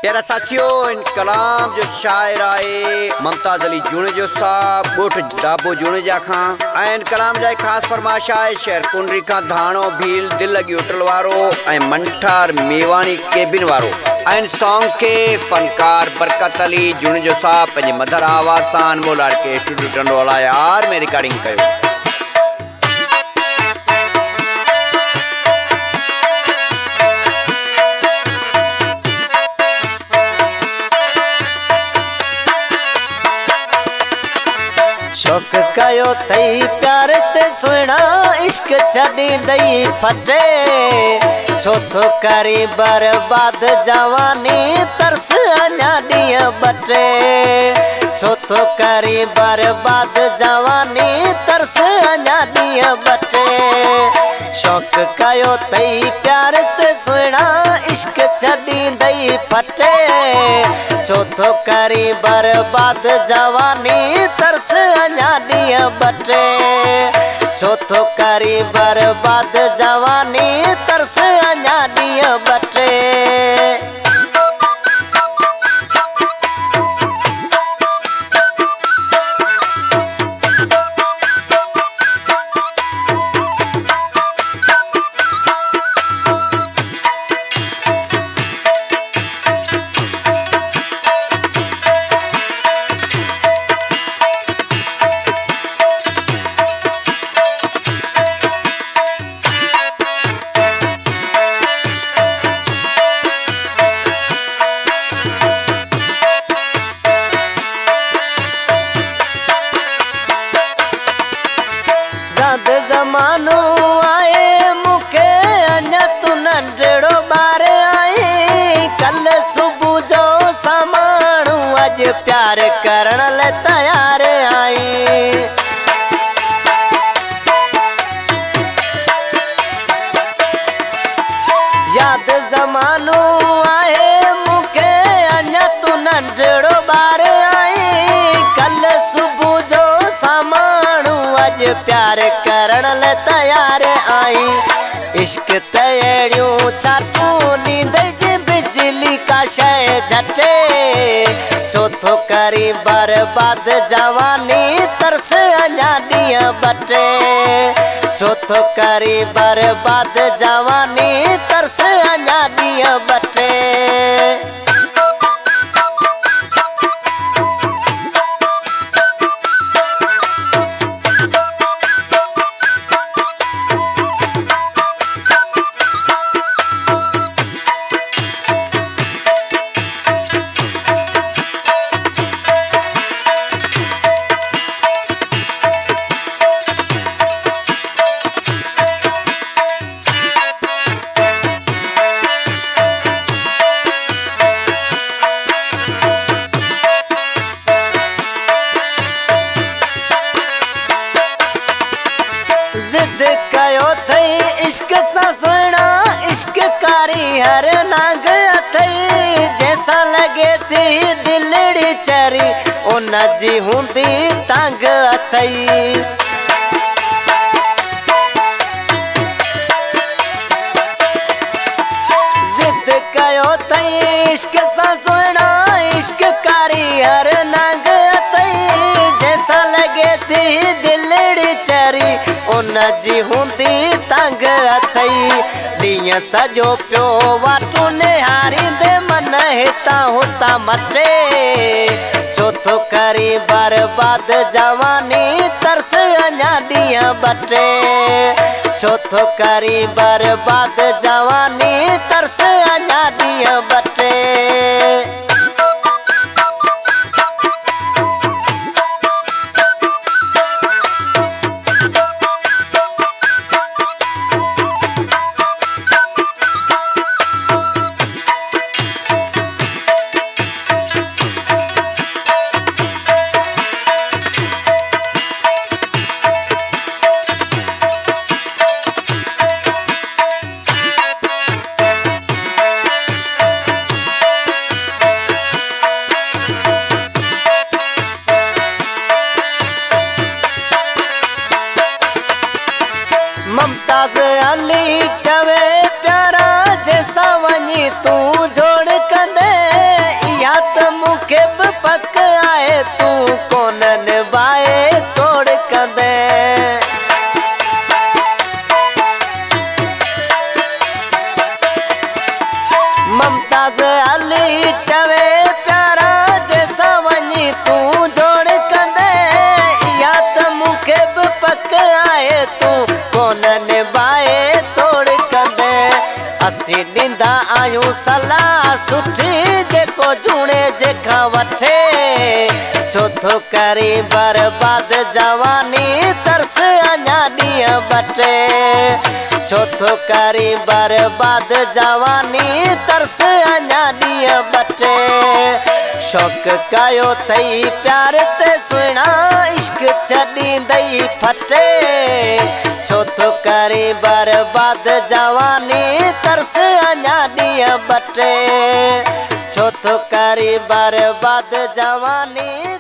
प्यारा साथियों, इन कलाम जो शायर आए मुमताज अली जुनेजो साहब गोठ डाबो जुनेजा खां इन कलाम जा खास फरमाइश आहे शहर कुंडरी खां धाणो भील दिल लगी होटल वारो मंठार मेवानी केबिन वारो इन सॉन्ग के फनकार बरकत अली जुनेजो साहब पंहिंजे मधुर आवाज़ सां अनमोल के स्टूडियो टंडोला यार में रिकॉर्डिंग कयो। शौक कयो तई प्यार ते सुना इश्क छड़ी दई फटे छो तो करी बर्बाद जवानी तरस अञा दिया बटे छो तो करी बर्बाद जवानी तरस अञा दिया बटे शौक कयो तई प्यार ते सुना इश्क छड़ी दई फटे छो तो करी बर्बाद जवानी तरस अञा दिया बटे छो तो करी बर्बाद जवानी तरस अञा दिया बटे। जमानो आए मुखे अञा तू नंढड़ो बार आई कल सुबह जो समाणू अज प्यार करण ले तैयार आई याद जमानो आए मुखे अञा तू नंढड़ो बार आई कल सुबह जो समाणू अज प्यार करण ले तैयार आई इश्क तैयारियों चाटू नींद जी बिजली का शय झटे चौथो करी बर्बाद जवानी तरस अञा दिया बटे चौथो करी बर्बाद जवानी तरस अञा दिया बटे। जिद कयो थई इश्क सा सुना इश्क कारी हर नाग अथई जैसा लगे थी दिलड़ी चरी उन जी हुंदी तंग अथई जिद कयो थई इश्क सा सुना इश्क कारी हर नाग अथई जैसा लगे थी दिलड़ी चरी उन जी हुंदी तंग अथई ॾींहं सॼो पियो वाटू निहारी दे मन हितां हुतां मटे छो तो करी बर्बाद जवानी तरस अञा ॾींहं बटे छो तो करी बर्बाद जवानी तरस अञा ॾींहं बटे। ममताज अली चवे प्यारा जैसा वनी तू जोड़ कंदे या त मूंखे बि पक आए तू कोन निभाए तोड़ कंदे असीं ॾींदा आहियूं सलाह सुठी जेको जूणे जेका वठे छो थो करे बर्बाद जवानी तरस अञा ॾींहं बटे छो थो करे बर्बाद जवानी तरस अञा ॾींहं बटे शौक़ कयो अथई प्यार ते सुहिणा इश्क छॾींदई फटे छो थो करे बर्बाद जवानी तरस अञा ॾींहं बटे छो थो करे बर्बाद जवानी